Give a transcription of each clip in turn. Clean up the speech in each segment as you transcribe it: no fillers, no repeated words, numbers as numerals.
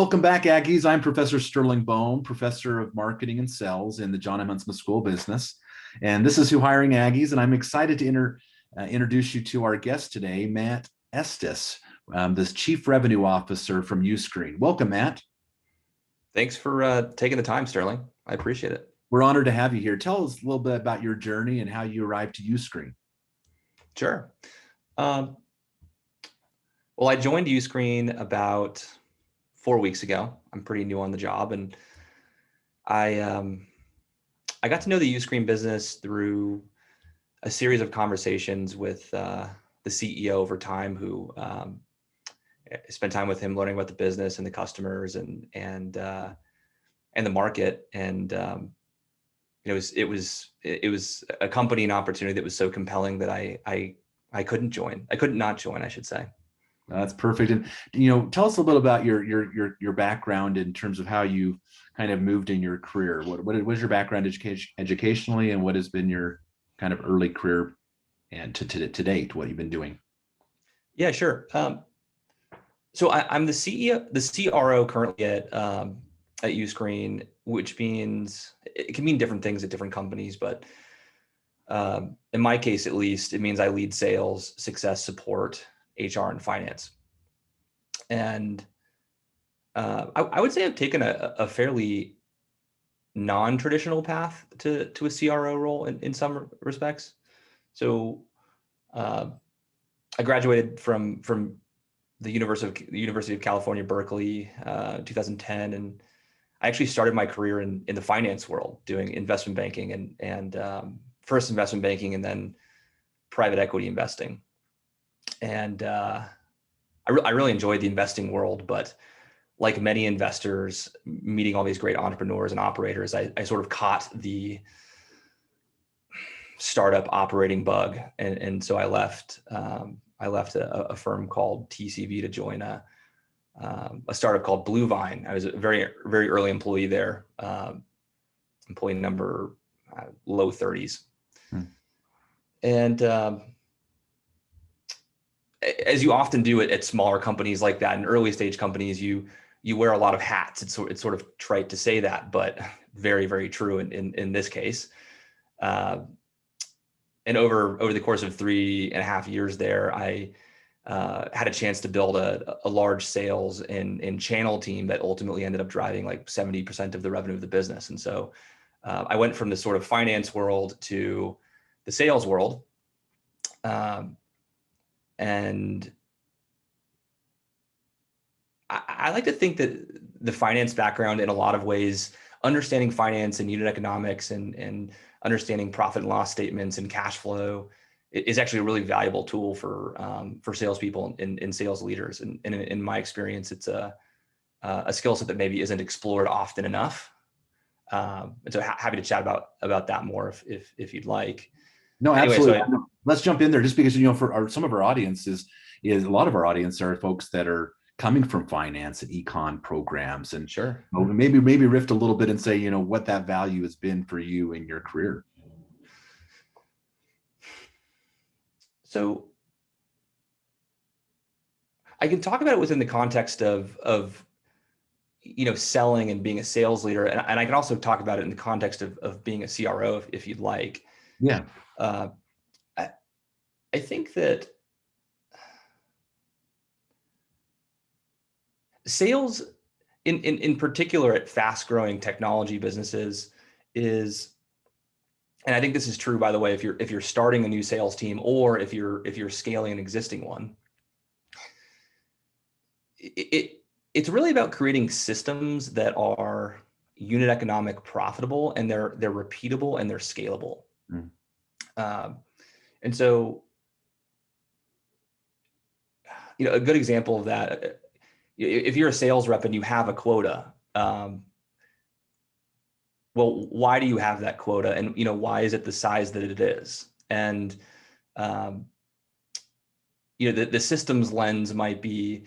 Welcome back, Aggies. I'm Professor Sterling Bohm, Professor of Marketing and Sales in the John M. Huntsman School of Business. And this is Who Hiring Aggies, and I'm excited to introduce you to our guest today, Matt Estes, the Chief Revenue Officer from Uscreen. Welcome, Matt. Thanks for taking the time, Sterling. I appreciate it. We're honored to have you here. Tell us a little bit about your journey and how you arrived to Uscreen. Sure. Well, I joined Uscreen about 4 weeks ago. I'm pretty new on the job, and I got to know the Uscreen business through a series of conversations with the CEO over time, who spent time with him learning about the business and the customers and the market. And it was a company and opportunity that was so compelling that I couldn't join. I couldn't not join, I should say. That's perfect. And tell us a little bit about your background in terms of how you kind of moved in your career. What was your background educationally, and what has been your kind of early career and to date, what you've been doing? Yeah, sure. So I'm the CEO, the CRO currently at Uscreen, which means it can mean different things at different companies, but in my case, at least, it means I lead sales, success, support, HR, and finance. And I would say I've taken a fairly non-traditional path to a CRO role in some respects. So I graduated from the University of California, Berkeley, 2010, and I actually started my career in the finance world, doing investment banking and first investment banking and then private equity investing. And I really enjoyed the investing world, but like many investors, meeting all these great entrepreneurs and operators, I sort of caught the startup operating bug, and so I left. I left a firm called TCV to join a startup called Blue Vine. I was a very early employee there, employee number low 30s. And as you often do at smaller companies like that, in early stage companies, you wear a lot of hats. It's sort of trite to say that, but very true in this case. And over the course of 3.5 years there, I had a chance to build a large sales and channel team that ultimately ended up driving like 70% of the revenue of the business. And so I went from the sort of finance world to the sales world. And I like to think that the finance background, in a lot of ways, understanding finance and unit economics and understanding profit and loss statements and cash flow is actually a really valuable tool for salespeople and sales leaders. And in my experience, it's a skill set that maybe isn't explored often enough. And so happy to chat about that more if you'd like. No, absolutely. Anyway, let's jump in there, just because for some of our audience is a lot of our audience are folks that are coming from finance and econ programs, and sure, maybe rift a little bit and say what that value has been for you in your career. So I can talk about it within the context of selling and being a sales leader, and I can also talk about it in the context of being a CRO if you'd like. Yeah. I think that sales in particular at fast growing technology businesses is, and I think this is true, by the way, if you're starting a new sales team or if you're scaling an existing one, it's really about creating systems that are unit economic profitable, and they're repeatable and they're scalable. And so, a good example of that, if you're a sales rep and you have a quota, well, why do you have that quota? And, why is it the size that it is? And, the systems lens might be,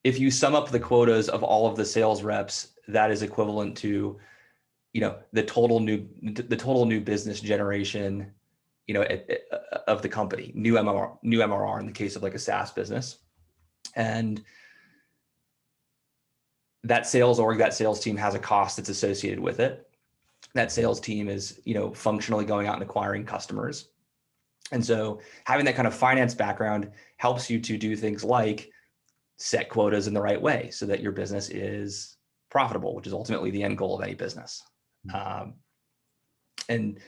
if you sum up the quotas of all of the sales reps, that is equivalent to, the total new business generation, of the company, new MRR in the case of like a SaaS business. And that sales org, that sales team has a cost that's associated with it. That sales team is, functionally going out and acquiring customers. And so having that kind of finance background helps you to do things like set quotas in the right way so that your business is profitable, which is ultimately the end goal of any business. And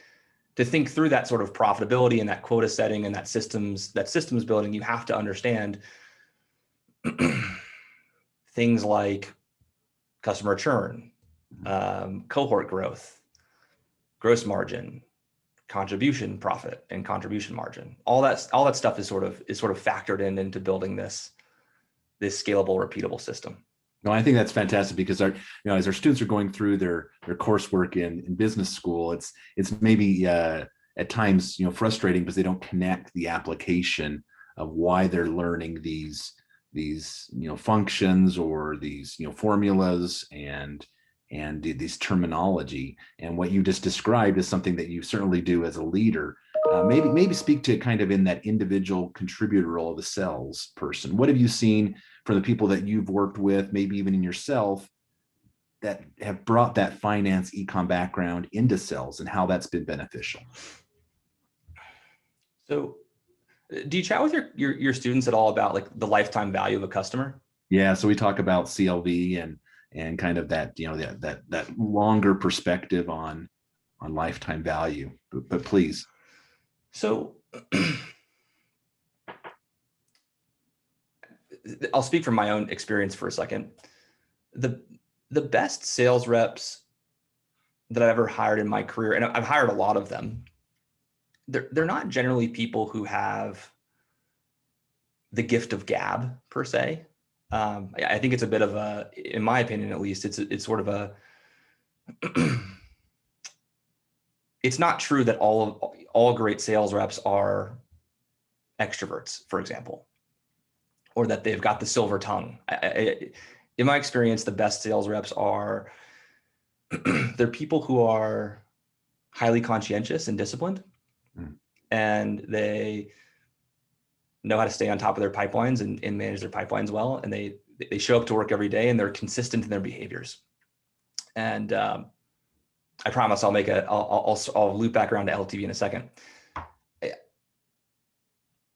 to think through that sort of profitability and that quota setting and that systems building, you have to understand things like customer churn, cohort growth, gross margin, contribution profit, and contribution margin. All that stuff is sort of factored into building this scalable, repeatable system. No, I think that's fantastic because as our students are going through their coursework in business school, it's maybe at times frustrating because they don't connect the application of why they're learning these functions or these formulas and these terminology. And what you just described is something that you certainly do as a leader. Maybe speak to kind of in that individual contributor role of a sales person. What have you seen from the people that you've worked with, maybe even in yourself, that have brought that finance econ background into sales and how that's been beneficial? So do you chat with your students at all about like the lifetime value of a customer? Yeah, so we talk about CLV and kind of that that longer perspective on lifetime value. But please. So I'll speak from my own experience for a second. The best sales reps that I've ever hired in my career, and I've hired a lot of them, they're not generally people who have the gift of gab per se. I think it's a bit of a, in my opinion at least, it's sort of a, it's not true that all great sales reps are extroverts, for example, or that they've got the silver tongue. In my experience, the best sales reps are, they're people who are highly conscientious and disciplined, and they know how to stay on top of their pipelines and manage their pipelines well. And they show up to work every day and they're consistent in their behaviors. And I promise I'll loop back around to LTV in a second.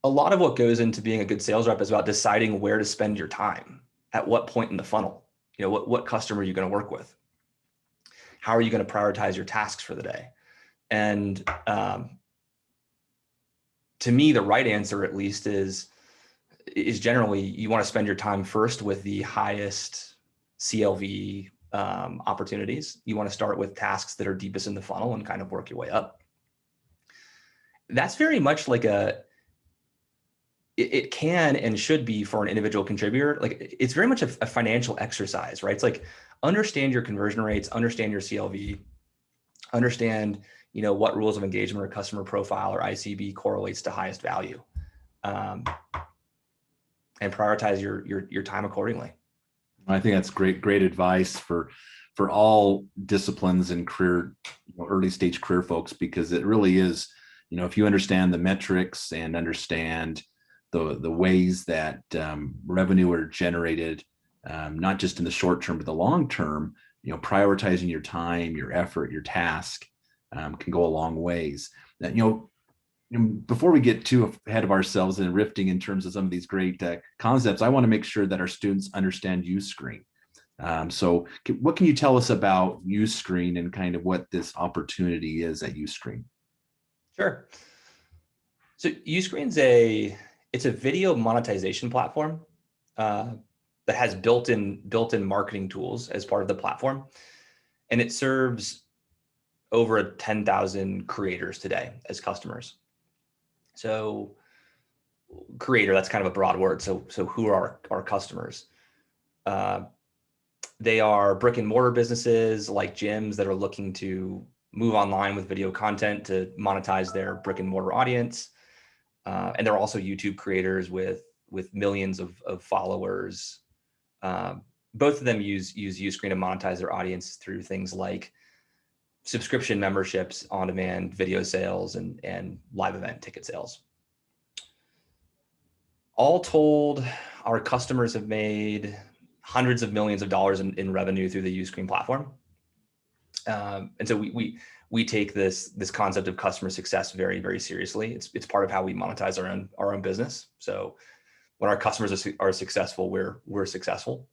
A lot of what goes into being a good sales rep is about deciding where to spend your time, at what point in the funnel. What customer are you going to work with? How are you going to prioritize your tasks for the day? And to me, the right answer, at least, is generally you want to spend your time first with the highest CLV opportunities. You want to start with tasks that are deepest in the funnel and kind of work your way up. That's very much like it can and should be for an individual contributor. Like it's very much a financial exercise, right? It's like understand your conversion rates, understand your CLV, understand what rules of engagement or customer profile or ICB correlates to highest value, and prioritize your time accordingly. I think that's great advice for all disciplines and career, early stage career folks, because it really is, if you understand the metrics and understand the ways that revenue are generated, not just in the short term, but the long term, prioritizing your time, your effort, your task can go a long ways. That, before we get too ahead of ourselves and rifting in terms of some of these great concepts, I want to make sure that our students understand Uscreen. So what can you tell us about Uscreen and kind of what this opportunity is at Uscreen? Sure. So Uscreen's it's a video monetization platform that has built-in marketing tools as part of the platform. And it serves over 10,000 creators today as customers. So creator, that's kind of a broad word. So who are our customers? They are brick and mortar businesses like gyms that are looking to move online with video content to monetize their brick and mortar audience. And they're also YouTube creators with millions of followers. Both of them use Uscreen to monetize their audience through things like subscription memberships, on-demand video sales, and live event ticket sales. All told, our customers have made hundreds of millions of dollars in revenue through the Uscreen platform. And so we take this concept of customer success very, very seriously. It's part of how we monetize our own business. So when our customers are successful, we're successful.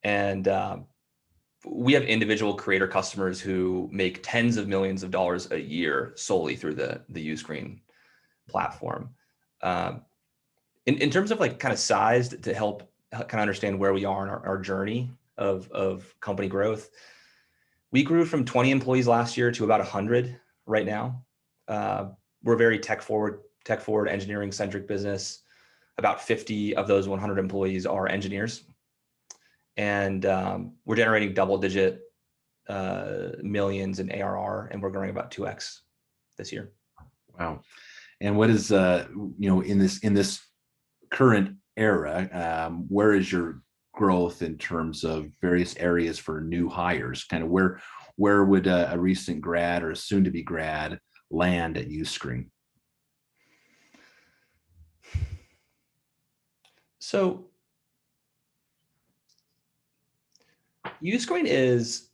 And we have individual creator customers who make tens of millions of dollars a year solely through the Uscreen platform. In terms of like kind of sized to help kind of understand where we are in our journey of company growth, we grew from 20 employees last year to about 100 right now. We're a very tech forward, engineering centric business. About 50 of those 100 employees are engineers. And we're generating double-digit millions in ARR, and we're growing about 2x this year. Wow. And what is in this current era, where is your growth in terms of various areas for new hires? Kind of where would a recent grad or a soon-to-be grad land at Uscreen? So Uscreen is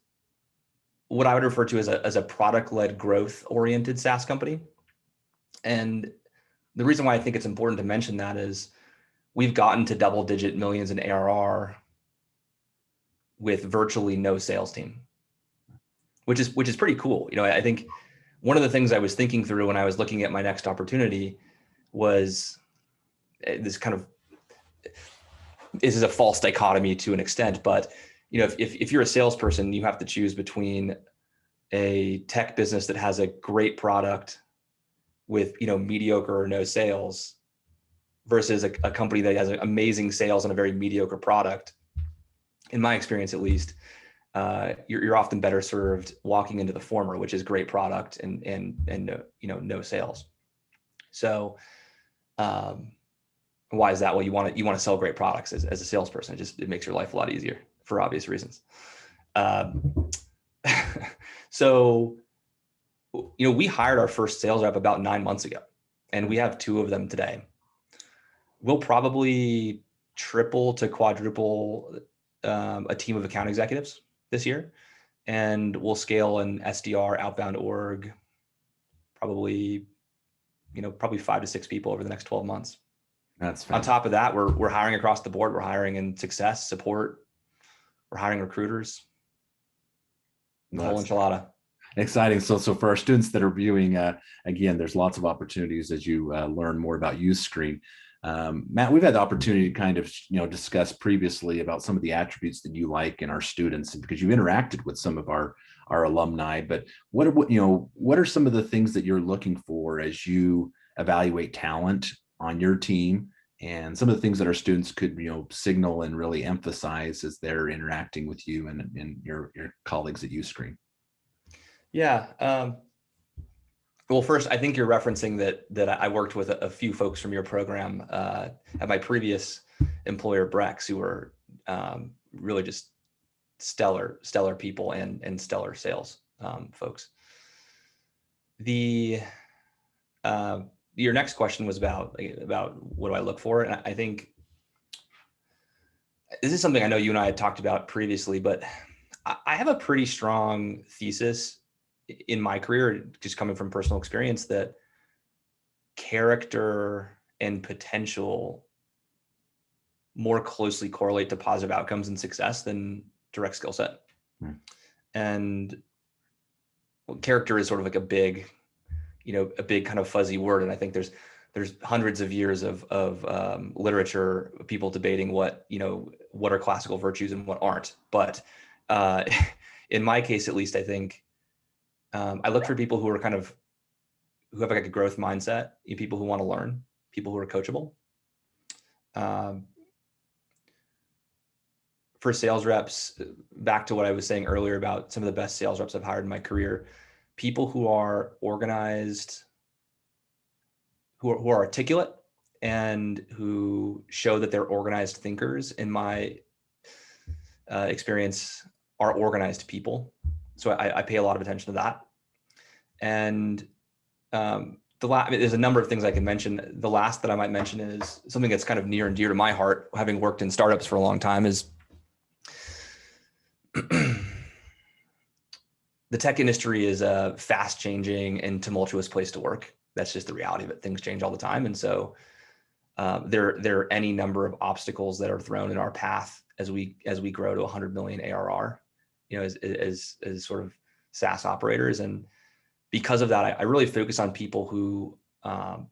what I would refer to as a product-led growth-oriented SaaS company. And the reason why I think it's important to mention that is we've gotten to double-digit millions in ARR with virtually no sales team, which is pretty cool. I think one of the things I was thinking through when I was looking at my next opportunity was this is a false dichotomy to an extent, but if you're a salesperson, you have to choose between a tech business that has a great product with mediocre or no sales versus a company that has amazing sales and a very mediocre product. In my experience, at least, you're often better served walking into the former, which is great product and no sales. So why is that? Well, you want to sell great products as a salesperson. It makes your life a lot easier for obvious reasons. So we hired our first sales rep about 9 months ago, and we have 2 of them today. We'll probably triple to quadruple a team of account executives this year, and we'll scale an SDR outbound org probably 5 to 6 people over the next 12 months. That's fantastic. On top of that, we're hiring across the board. We're hiring in success, support. We're hiring recruiters. Whole enchilada. Exciting. So for our students that are viewing, again, there's lots of opportunities as you learn more about Uscreen. Matt, we've had the opportunity to kind of discuss previously about some of the attributes that you like in our students, because you've interacted with some of our alumni. But what are some of the things that you're looking for as you evaluate talent on your team, and some of the things that our students could signal and really emphasize as they're interacting with you and your colleagues at Uscreen? Yeah. Well, first, I think you're referencing that I worked with a few folks from your program at my previous employer, Brex, who were really just stellar people and stellar sales folks. Your next question was about what do I look for, and I think this is something I know you and I had talked about previously, but I have a pretty strong thesis in my career, just coming from personal experience, that character and potential more closely correlate to positive outcomes and success than direct skill set. And character is sort of like a big kind of fuzzy word. And I think there's hundreds of years of literature, people debating what are classical virtues and what aren't. But in my case, at least, I think I look for people who have like a growth mindset, people who want to learn, people who are coachable. For sales reps, back to what I was saying earlier about some of the best sales reps I've hired in my career, people who are organized, who are articulate, and who show that they're organized thinkers, in my experience, are organized people. So I pay a lot of attention to that. And I mean, there's a number of things I can mention. The last that I might mention is something that's kind of near and dear to my heart, having worked in startups for a long time, is the tech industry is a fast changing and tumultuous place to work. That's just the reality of it. Things change all the time. And so there are any number of obstacles that are thrown in our path as we grow to 100 million ARR, as sort of SaaS operators. And because of that, I really focus on people who are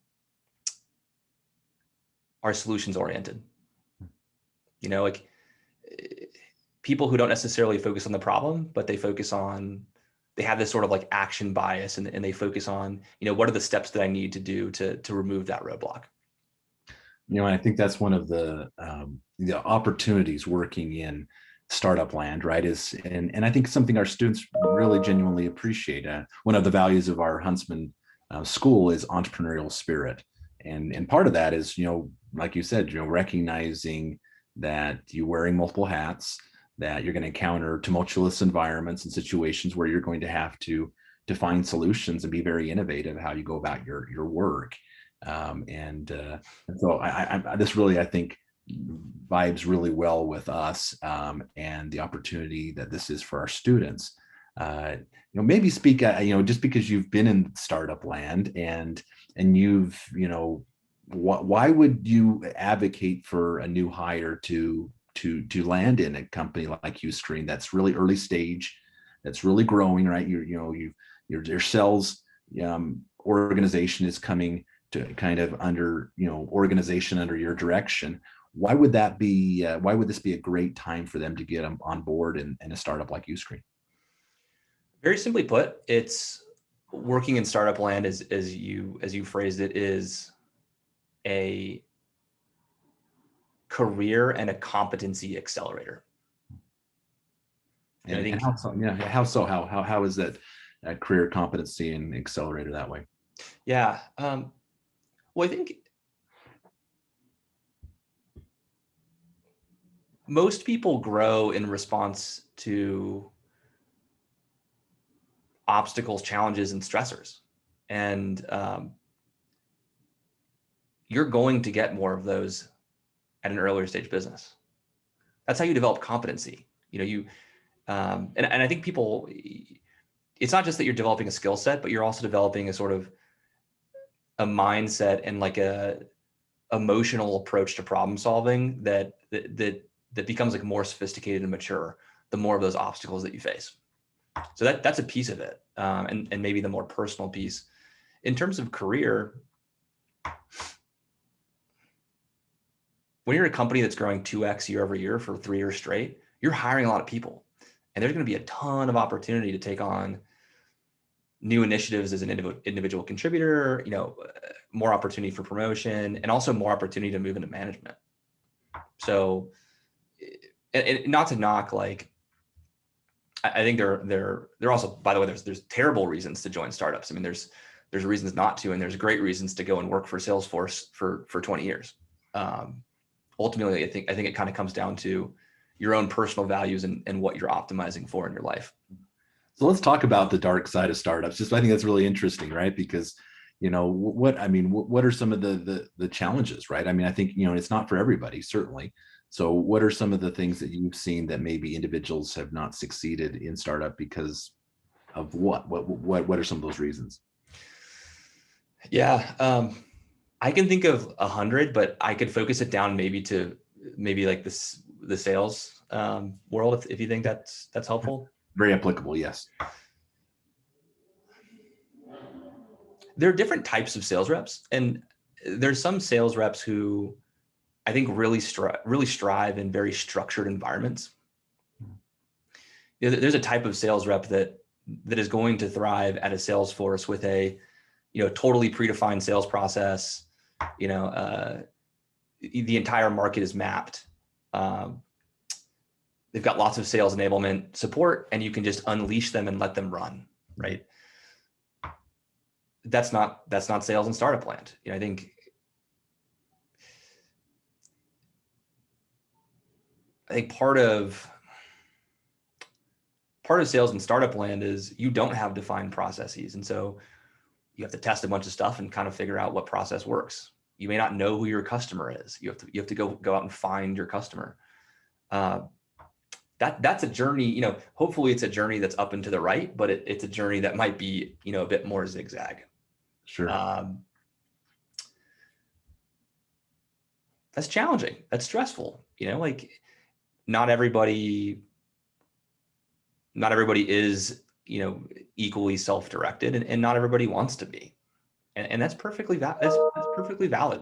solutions oriented. Like people who don't necessarily focus on the problem, but they have this sort of like action bias, and they focus on, what are the steps that I need to do to remove that roadblock. I think that's one of the opportunities working in startup land, right? And I think something our students really genuinely appreciate. One of the values of our Huntsman school is entrepreneurial spirit, and part of that is, like you said, recognizing that you're wearing multiple hats, that you're going to encounter tumultuous environments and situations where you're going to have to find solutions and be very innovative how you go about your work. And so this really, I think, vibes really well with us, and the opportunity that this is for our students. Maybe speak, just because you've been in startup land and you've, why would you advocate for a new hire to land in a company like Uscreen that's really early stage, that's really growing, right? Your sales organization is coming to kind of under, organization under your direction. Why would that be? Why would this be a great time for them to get them on board in a startup like Uscreen? Very simply put, it's working in startup land, as you phrased it, is a career and a competency accelerator. And I think how so? Yeah, how so? How is that career competency and accelerator that way? Yeah. Well, I think most people grow in response to obstacles, challenges, and stressors. And you're going to get more of those at an earlier stage business. That's how you develop competency. And I think people, it's not just that you're developing a skill set, but you're also developing a sort of a mindset and like a emotional approach to problem solving that becomes like more sophisticated and mature the more of those obstacles that you face. So that's a piece of it, and maybe the more personal piece. In terms of career, when you're a company that's growing 2x year over year for 3 years straight, you're hiring a lot of people, and there's going to be a ton of opportunity to take on new initiatives as an individual contributor, more opportunity for promotion, and also more opportunity to move into management. So, and not to knock, like, I think there also, by the way, there's terrible reasons to join startups. I mean, there's reasons not to, and there's great reasons to go and work for Salesforce for 20 years. Ultimately, I think it kind of comes down to your own personal values and what you're optimizing for in your life. So let's talk about the dark side of startups. I think that's really interesting, right? Because what are some of the challenges, right? I mean, I think it's not for everybody, certainly. So what are some of the things that you've seen that maybe individuals have not succeeded in startup because of what are some of those reasons? Yeah, I can think of 100, but I could focus it down to like the sales world, if you think that's helpful. Very applicable, yes. There are different types of sales reps, and there's some sales reps who I think really strive in very structured environments. There's a type of sales rep that is going to thrive at a Salesforce with a totally predefined sales process. The entire market is mapped. They've got lots of sales enablement support, and you can just unleash them and let them run, right? That's not sales in startup land. I think part of sales in startup land is you don't have defined processes, and so you have to test a bunch of stuff and kind of figure out what process works. You may not know who your customer is. You have to go out and find your customer. That's a journey, you know, hopefully it's a journey that's up and to the right, but it's a journey that might be, you know, a bit more zigzag. Sure. That's challenging. That's stressful. You know, like not everybody is, you know, equally self-directed, and not everybody wants to be. And that's perfectly that's perfectly valid.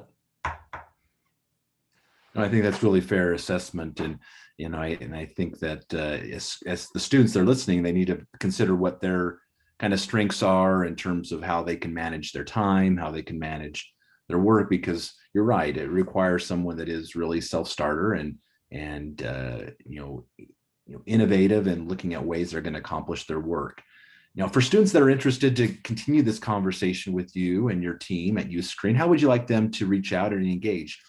I think that's really fair assessment, and you know, I think that as the students that are listening, they need to consider what their kind of strengths are in terms of how they can manage their time, how they can manage their work, because you're right, it requires someone that is really self-starter and you know, innovative and looking at ways they're going to accomplish their work. Now, for students that are interested to continue this conversation with you and your team at Uscreen, how would you like them to reach out and engage?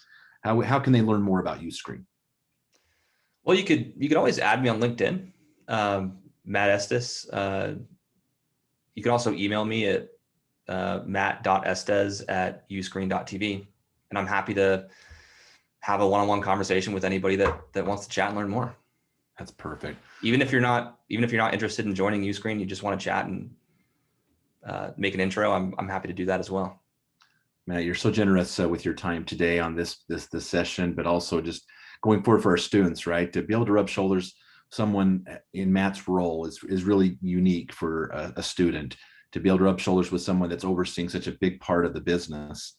How can they learn more about Uscreen? Well, you could always add me on LinkedIn, Matt Estes. You can also email me at matt.estes@uscreen.tv, and I'm happy to have a one-on-one conversation with anybody that wants to chat and learn more. That's perfect. Even if you're not interested in joining Uscreen, you just want to chat and make an intro, I'm happy to do that as well. Matt, you're so generous with your time today on this session, but also just going forward for our students, right? To be able to rub shoulders someone in Matt's role is really unique for a student. To be able to rub shoulders with someone that's overseeing such a big part of the business,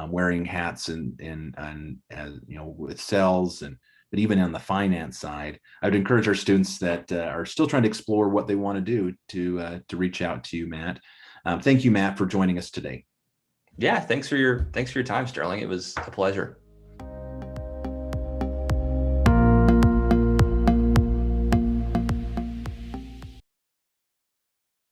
wearing hats and you know, with sales, but even on the finance side, I would encourage our students that are still trying to explore what they want to do to reach out to you, Matt. Thank you, Matt, for joining us today. Yeah, thanks for your time, Sterling. It was a pleasure.